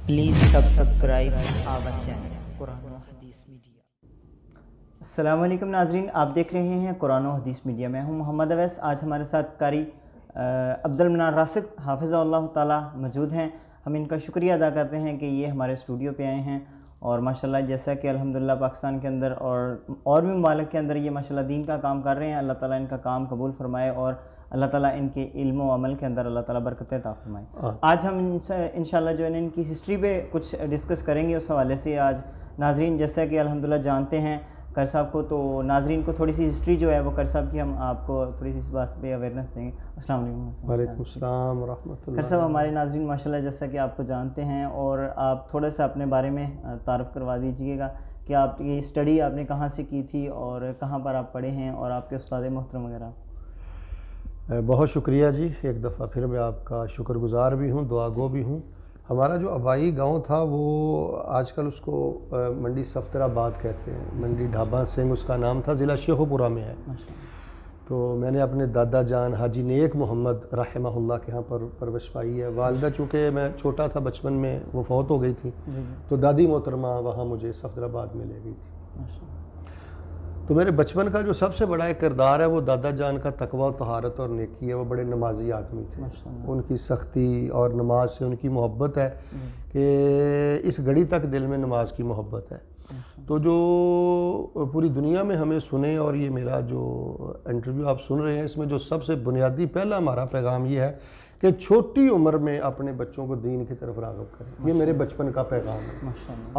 Please subscribe our channel قرآن و حدیث media. السلام علیکم ناظرین، آپ دیکھ رہے ہیں قرآن و حدیث میڈیا۔ میں ہوں محمد اویس۔ آج ہمارے ساتھ قاری عبد المنان راسخ حافظہ اللہ تعالی موجود ہیں۔ ہم ان کا شکریہ ادا کرتے ہیں کہ یہ ہمارے اسٹوڈیو پہ آئے ہیں، اور ماشاءاللہ جیسا کہ الحمدللہ پاکستان کے اندر اور بھی ممالک کے اندر یہ ماشاءاللہ دین کا کام کر رہے ہیں۔ اللہ تعالیٰ ان کا کام قبول فرمائے، اور اللہ تعالیٰ ان کے علم و عمل کے اندر اللہ تعالیٰ برکت عطا فرمائے۔ آج ہم انشاءاللہ جو ہے ان کی ہسٹری پہ کچھ ڈسکس کریں گے۔ اس حوالے سے آج ناظرین جیسا کہ الحمدللہ جانتے ہیں قاری صاحب کو، تو ناظرین کو تھوڑی سی ہسٹری جو ہے وہ قاری صاحب کی ہم آپ کو تھوڑی سی اس بات پہ اویئرنیس دیں گے۔ السلام علیکم۔ وعلیکم السلام ورحمۃ اللہ۔ قاری صاحب، ہمارے ناظرین ماشاءاللہ جیسا کہ آپ کو جانتے ہیں، اور آپ تھوڑا سا اپنے بارے میں تعارف کروا دیجیے گا کہ آپ کی اسٹڈی آپ نے کہاں سے کی تھی اور کہاں پر آپ پڑھے ہیں، اور آپ کے استاد محترم وغیرہ۔ بہت شکریہ جی، ایک دفعہ پھر میں آپ کا شکر گزار بھی ہوں، دعا گو بھی ہوں۔ ہمارا جو آبائی گاؤں تھا وہ آج کل اس کو منڈی صفدرآباد کہتے ہیں، منڈی ڈھابا سنگھ اس کا نام تھا، ضلع شیخوپورہ میں ہے۔ تو میں نے اپنے دادا جان حاجی نیک محمد رحمہ اللہ کے ہاں پر پرورش پائی ہے۔ والدہ چونکہ میں چھوٹا تھا بچپن میں وہ فوت ہو گئی تھی، تو دادی محترمہ وہاں مجھے صفدرآباد میں لے گئی تھی۔ تو میرے بچپن کا جو سب سے بڑا ایک کردار ہے وہ دادا جان کا تقوی و طہارت اور نیکی ہے۔ وہ بڑے نمازی آدمی تھے، ان کی سختی اور نماز سے ان کی محبت ہے کہ اس گھڑی تک دل میں نماز کی محبت ہے۔ تو جو پوری دنیا میں ہمیں سنیں، اور یہ میرا جو انٹرویو آپ سن رہے ہیں، اس میں جو سب سے بنیادی پہلا ہمارا پیغام یہ ہے کہ چھوٹی عمر میں اپنے بچوں کو دین کی طرف راغب کریں۔ یہ میرے بچپن کا پیغام ہے۔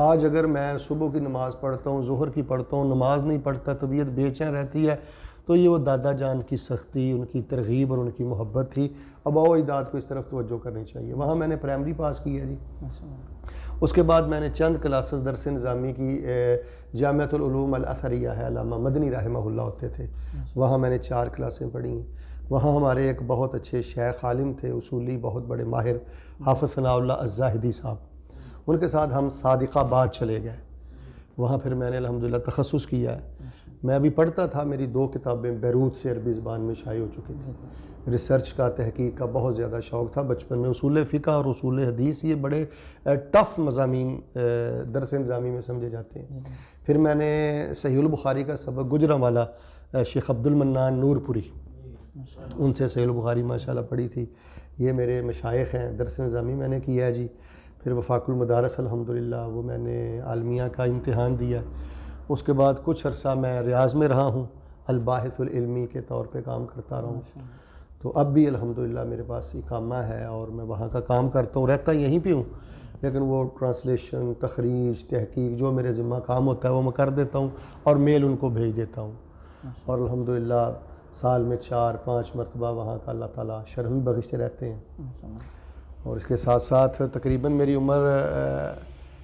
آج اگر میں صبح کی نماز پڑھتا ہوں، ظہر کی پڑھتا ہوں، نماز نہیں پڑھتا، طبیعت بے چین رہتی ہے، تو یہ وہ دادا جان کی سختی، ان کی ترغیب اور ان کی محبت تھی۔ آباء و اجداد کو اس طرف توجہ کرنی چاہیے۔ وہاں میں نے پرائمری پاس کی ہے جی۔ اس کے بعد میں نے چند کلاسز درس نظامی کی جامعۃ العلوم الازہریہ ہے، علامہ مدنی رحمہ اللہ ہوتے تھے، وہاں میں نے 4 کلاسیں پڑھی ہیں۔ وہاں ہمارے ایک بہت اچھے شیخ عالم تھے، اصولی بہت بڑے ماہر، حافظ ثناء اللہ الزاہدی صاحب، ان کے ساتھ ہم صادق آباد چلے گئے۔ وہاں پھر میں نے الحمدللہ تخصص کیا ہے۔ میں ابھی پڑھتا تھا، میری 2 کتابیں بیروت سے عربی زبان میں شائع ہو چکی تھیں۔ ریسرچ کا، تحقیق کا بہت زیادہ شوق تھا بچپن میں۔ اصول فقہ اور اصول حدیث یہ بڑے ٹف مضامین درس نظامی میں سمجھے جاتے ہیں۔ پھر میں نے صحیح البخاری کا سبق گجرانوالہ شیخ عبد المنان نور پوری، ان سے صحیح البخاری ماشاءاللہ پڑھی تھی۔ یہ میرے مشائخ ہیں۔ درس نظامی میں نے کیا ہے جی۔ پھر وفاق المدارس الحمدللہ وہ میں نے عالمیہ کا امتحان دیا۔ اس کے بعد کچھ عرصہ میں ریاض میں رہا ہوں، الباحث العلمی کے طور پہ کام کرتا رہا ہوں۔ تو اب بھی الحمدللہ میرے پاس اقامہ ہے اور میں وہاں کا کام کرتا ہوں، رہتا یہیں پہ ہوں، لیکن وہ ٹرانسلیشن، تخریج، تحقیق جو میرے ذمہ کام ہوتا ہے وہ میں کر دیتا ہوں، اور میل ان کو بھیج دیتا ہوں۔ اور الحمدللہ سال میں 4-5 مرتبہ وہاں کا اللہ تعالیٰ شرح بھی بخشتے رہتے ہیں۔ اور اس کے ساتھ ساتھ تقریباً میری عمر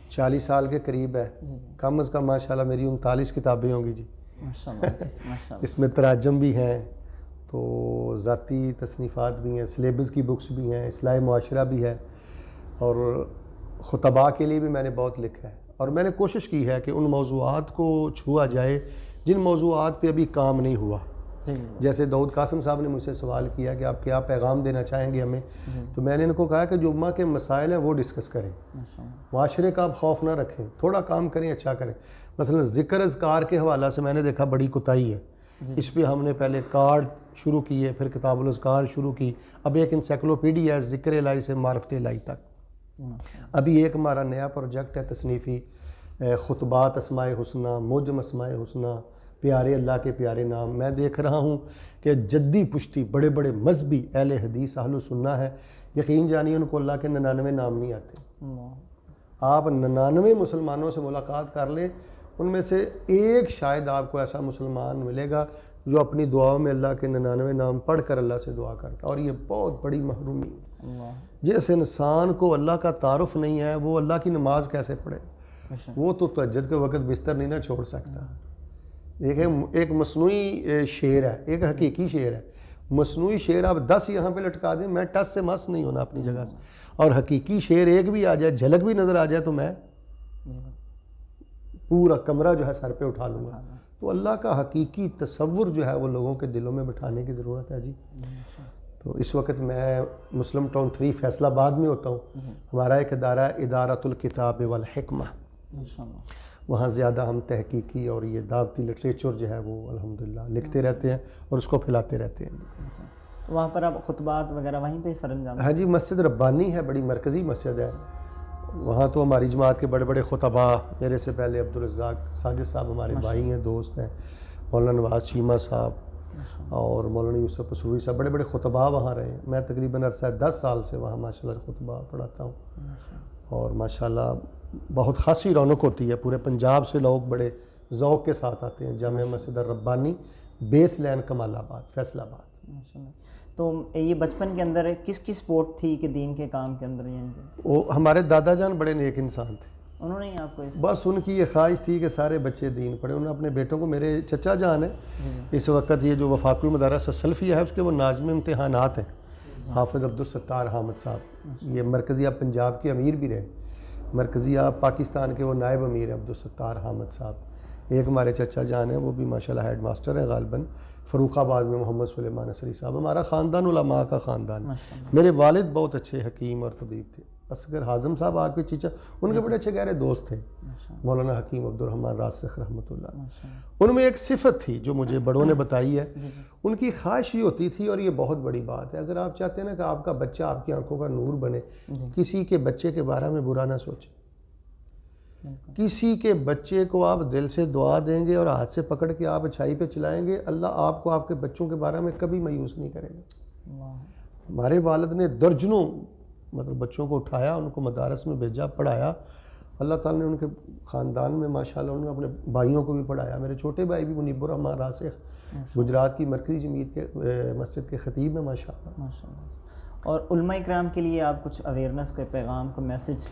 40 سال کے قریب ہے، کم از کم ماشاءاللہ میری 39 کتابیں ہوں گی جی۔ اس میں تراجم بھی ہیں، تو ذاتی تصنیفات بھی ہیں، سلیبس کی بکس بھی ہیں، اصلاح معاشرہ بھی ہے، اور خطباء کے لیے بھی میں نے بہت لکھا ہے۔ اور میں نے کوشش کی ہے کہ ان موضوعات کو چھوا جائے جن موضوعات پہ ابھی کام نہیں ہوا۔ جیسے داؤد قاسم صاحب نے مجھ سے سوال کیا کہ آپ کیا پیغام دینا چاہیں گے ہمیں، تو میں نے ان کو کہا کہ جو امہ کے مسائل ہیں وہ ڈسکس کریں، معاشرے کا آپ خوف نہ رکھیں، تھوڑا کام کریں، اچھا کریں۔ مثلا ذکر اذکار کے حوالہ سے میں نے دیکھا بڑی کوتاہی ہے، اس پہ ہم نے پہلے کارڈ شروع کیے، پھر کتاب الاذکار شروع کی، اب ایک انسائکلوپیڈیا ہے ذکر الہی سے معرفت الہی تک۔ ابھی ایک ہمارا نیا پروجیکٹ ہے تصنیفی، خطبات اسماء حسنہ، معجم اسماء حسنہ، پیارے اللہ کے پیارے نام۔ میں دیکھ رہا ہوں کہ جدی پشتی بڑے بڑے مذہبی اہل حدیث اہل سنہ ہے، یقین جانیے ان کو اللہ کے 99 نام نہیں آتے۔ آپ 99 مسلمانوں سے ملاقات کر لیں، ان میں سے ایک شاید آپ کو ایسا مسلمان ملے گا جو اپنی دعاؤں میں اللہ کے 99 نام پڑھ کر اللہ سے دعا کرتا، اور یہ بہت بڑی محرومی ہے۔ جس انسان کو اللہ کا تعارف نہیں ہے وہ اللہ کی نماز کیسے پڑھے؟ وہ تو تہجد کے وقت بستر نہیں نہ چھوڑ سکتا۔ ایک مصنوعی شعر ہے، ایک حقیقی شعر ہے۔ مصنوعی شعر آپ 10 یہاں پہ لٹکا دیں، میں ٹس سے مس نہیں ہونا اپنی جگہ سے، اور حقیقی شعر ایک بھی آ جائے، جھلک بھی نظر آ جائے، تو میں پورا کمرہ جو ہے سر پہ اٹھا لوں گا۔ تو اللہ کا حقیقی تصور جو ہے وہ لوگوں کے دلوں میں بٹھانے کی ضرورت ہے جی۔ تو اس وقت میں مسلم ٹاؤن 3 فیصل آباد میں ہوتا ہوں. ہمارا ایک ادارہ ادارۃ الکتاب والحکمہ، وہاں زیادہ ہم تحقیقی اور یہ دعوتی لٹریچر جو ہے وہ الحمدللہ لکھتے رہتے ہیں اور اس کو پھیلاتے رہتے ہیں. وہاں پر آپ خطبات وغیرہ وہیں پہ سر انجام؟ ہاں جی، مسجد ربانی ہے، بڑی مرکزی مسجد ہے. وہاں تو ہماری جماعت کے بڑے بڑے خطباء، میرے سے پہلے عبدالرزاق ساجد صاحب ہمارے بھائی ہیں، دوست ہیں، مولانا نواز چیمہ صاحب اور مولانا یوسف پسروی صاحب، بڑے بڑے خطباء وہاں رہے ہیں. میں تقریباً عرصہ 10 سال سے وہاں ماشاءاللہ خطبہ پڑھاتا ہوں، اور ماشاءاللہ بہت خاصی رونق ہوتی ہے. پورے پنجاب سے لوگ بڑے ذوق کے ساتھ آتے ہیں. جامع مسجد الربانی، بیس لین کمال آباد، فیصل آباد. تو یہ بچپن کے اندر کس کی سپورٹ تھی کہ دین کے کام کے اندر؟ وہ ہمارے دادا جان بڑے نیک انسان تھے. انہوں نے آپ کو بس ان کی یہ خواہش تھی کہ سارے بچے دین پڑھیں. انہوں نے اپنے بیٹوں کو، میرے چچا جان ہیں اس وقت یہ جو وفاقی مدارس السلفیہ ہے اس کے وہ ناظم امتحانات ہیں، حافظ عبدالستار حامد صاحب. یہ مرکزیہ پنجاب کے امیر بھی رہے، مرکزیہ پاکستان کے وہ نائب امیر ہیں عبدالستار حامد صاحب. ایک ہمارے چچا جان ہیں وہ بھی ماشاءاللہ ہیڈ ماسٹر ہیں غالباً فروخ آباد میں، محمد سلیمان نصری صاحب. ہمارا خاندان علماء کا خاندان ہے. میرے والد بہت اچھے حکیم اور طبیب تھے. اصغر حازم صاحب آپ کے چچا، ان کے بڑے اچھے گہرے دوست تھے، مولانا حکیم عبدالرحمن راسخ رحمۃ اللہ. ان میں ایک صفت تھی جو مجھے بڑوں نے بتائی ہے. ان کی خواہش یہ ہوتی تھی، اور یہ بہت بڑی بات ہے، اگر آپ چاہتے ہیں نا کہ آپ کا بچہ آپ کی آنکھوں کا نور بنے، کسی کے بچے کے بارے میں برا نہ سوچیں. کسی کے بچے کو آپ دل سے دعا دیں گے اور ہاتھ سے پکڑ کے آپ اچھائی پہ چلائیں گے، اللہ آپ کو آپ کے بچوں کے بارے میں کبھی مایوس نہیں کرے گا. ہمارے والد نے درجنوں بچوں کو اٹھایا، ان کو مدارس میں بھیجا، پڑھایا. اللہ تعالیٰ نے ان کے خاندان میں ماشاءاللہ انہوں نے اپنے بھائیوں کو بھی پڑھایا. میرے چھوٹے بھائی بھی منیب الرحمن راسخ گجرات کی مرکزی جمعیت کے مسجد کے خطیب ہیں ماشاءاللہ. اور علماء اکرام کے لیے آپ کچھ اویئرنیس کے پیغام کو میسج؟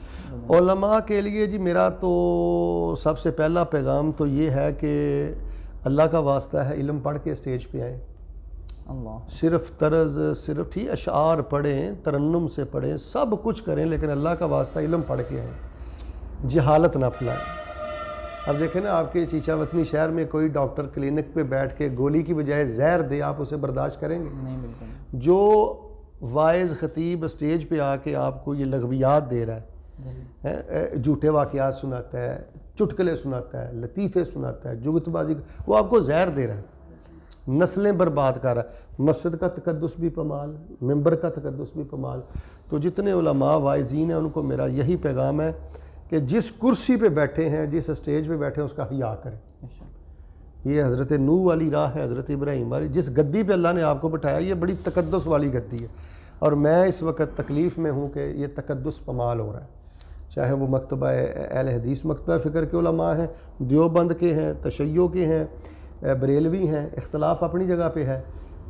علماء کے لیے جی میرا تو سب سے پہلا پیغام تو یہ ہے کہ اللہ کا واسطہ ہے علم پڑھ کے اسٹیج پہ آئیں. صرف طرز، صرف ہی اشعار پڑھیں، ترنم سے پڑھیں، سب کچھ کریں، لیکن اللہ کا واسطہ علم پڑھ کے آئیں، جہالت نہ پلائیں. اب دیکھیں نا، آپ کے چیچا وطنی شہر میں کوئی ڈاکٹر کلینک پہ بیٹھ کے گولی کی بجائے زہر دے، آپ اسے برداشت کریں گے؟ نہیں، بالکل. جو وائز خطیب اسٹیج پہ آ کے آپ کو یہ لغویات دے رہا ہے، جھوٹے واقعات سناتا ہے، چٹکلے سناتا ہے، لطیفے سناتا ہے، جگت بازی، وہ آپ کو زہر دے رہا ہے، نسلیں برباد کر رہا ہے. مسجد کا تقدس بھی پمال، ممبر کا تقدس بھی پمال. تو جتنے علماء واعظین ہیں ان کو میرا یہی پیغام ہے کہ جس کرسی پہ بیٹھے ہیں، جس اسٹیج پہ بیٹھے ہیں، اس کا حیا کریں. یہ حضرت نوح والی راہ ہے، حضرت ابراہیم والی. جس گدی پہ اللہ نے آپ کو بٹھایا، یہ بڑی تقدس والی گدی ہے، اور میں اس وقت تکلیف میں ہوں کہ یہ تقدس پمال ہو رہا ہے. چاہے وہ مکتبہ اہل حدیث مکتبہ فکر کے علماء ہیں، دیوبند کے ہیں، تشیع کے ہیں، بریلوی ہیں، اختلاف اپنی جگہ پہ ہے،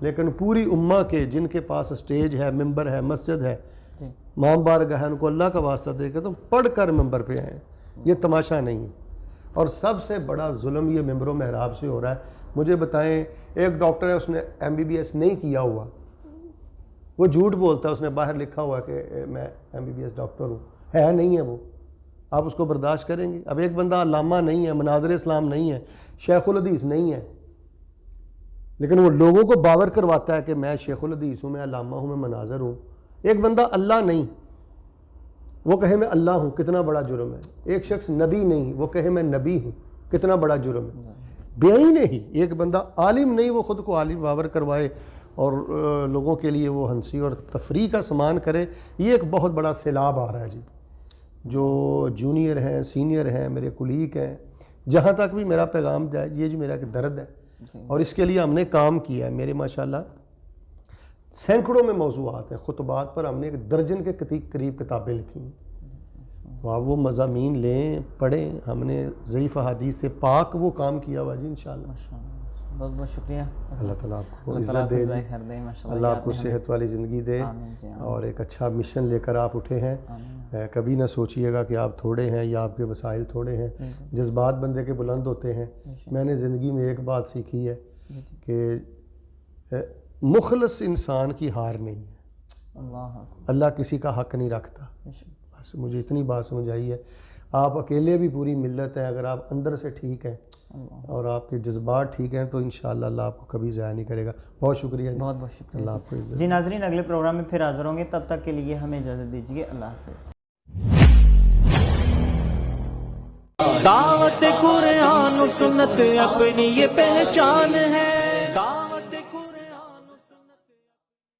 لیکن پوری امہ کے جن کے پاس اسٹیج ہے، ممبر ہے، مسجد ہے، امام بارگاہ ہے، ان کو اللہ کا واسطہ دے کے تم پڑھ کر ممبر پہ آئیں. یہ تماشا نہیں ہے. اور سب سے بڑا ظلم یہ ممبر و محراب سے ہو رہا ہے. مجھے بتائیں، ایک ڈاکٹر ہے، اس نے MBBS نہیں کیا ہوا، وہ جھوٹ بولتا ہے، اس نے باہر لکھا ہوا کہ میں MBBS ڈاکٹر ہوں، ہے نہیں ہے وہ، آپ اس کو برداشت کریں گے؟ اب ایک بندہ علامہ نہیں ہے، مناظر اسلام نہیں ہے، شیخ الحدیث نہیں ہے، لیکن وہ لوگوں کو باور کرواتا ہے کہ میں شیخ الحدیث ہوں، میں علامہ ہوں، میں مناظر ہوں. ایک بندہ اللہ نہیں، وہ کہے میں اللہ ہوں، کتنا بڑا جرم ہے. ایک شخص نبی نہیں، وہ کہے میں نبی ہوں، کتنا بڑا جرم ہے. بے عین ہی ایک بندہ عالم نہیں، وہ خود کو عالم باور کروائے اور لوگوں کے لیے وہ ہنسی اور تفریح کا سامان کرے. یہ ایک بہت بڑا سیلاب آ رہا ہے جی. جو جونیئر ہیں، سینئر ہیں، میرے کلیگ ہیں، جہاں تک بھی میرا پیغام جائے، یہ جو میرا ایک درد ہے، اور اس کے لیے ہم نے کام کیا ہے. میرے ماشاءاللہ سینکڑوں میں موضوعات ہیں، خطبات پر ہم نے 1 درجن کے قریب کتابیں لکھی ہیں. تو آپ وہ مضامین لیں، پڑھیں. ہم نے ضعیف احادیث سے پاک وہ کام کیا ہوا جی انشاءاللہ. بہت بہت شکریہ. اللہ تعالیٰ آپ کو عزت دے، اللہ آپ کو صحت والی زندگی دے، اور ایک اچھا مشن لے کر آپ اٹھے ہیں. کبھی نہ سوچئے گا کہ آپ تھوڑے ہیں یا آپ کے وسائل تھوڑے ہیں. جذبات بندے کے بلند ہوتے ہیں. میں نے زندگی میں ایک بات سیکھی ہے کہ مخلص انسان کی ہار نہیں ہے. اللہ کسی کا حق نہیں رکھتا. بس مجھے اتنی بات سمجھ آئی ہے. آپ اکیلے بھی پوری ملت ہیں، اگر آپ اندر سے ٹھیک ہیں اور آپ کے جذبات ٹھیک ہیں تو انشاءاللہ اللہ آپ کو کبھی ضائع نہیں کرے گا. بہت شکریہ جی. بہت بہت شکریہ. اللہ آپ کو عزت. جی ناظرین اگلے پروگرام میں پھر حاضر ہوں گے, تب تک کے لیے ہمیں اجازت دیجیے. اللہ حافظ. دعوت قرآن و سنت اپنی یہ پہچان ہے.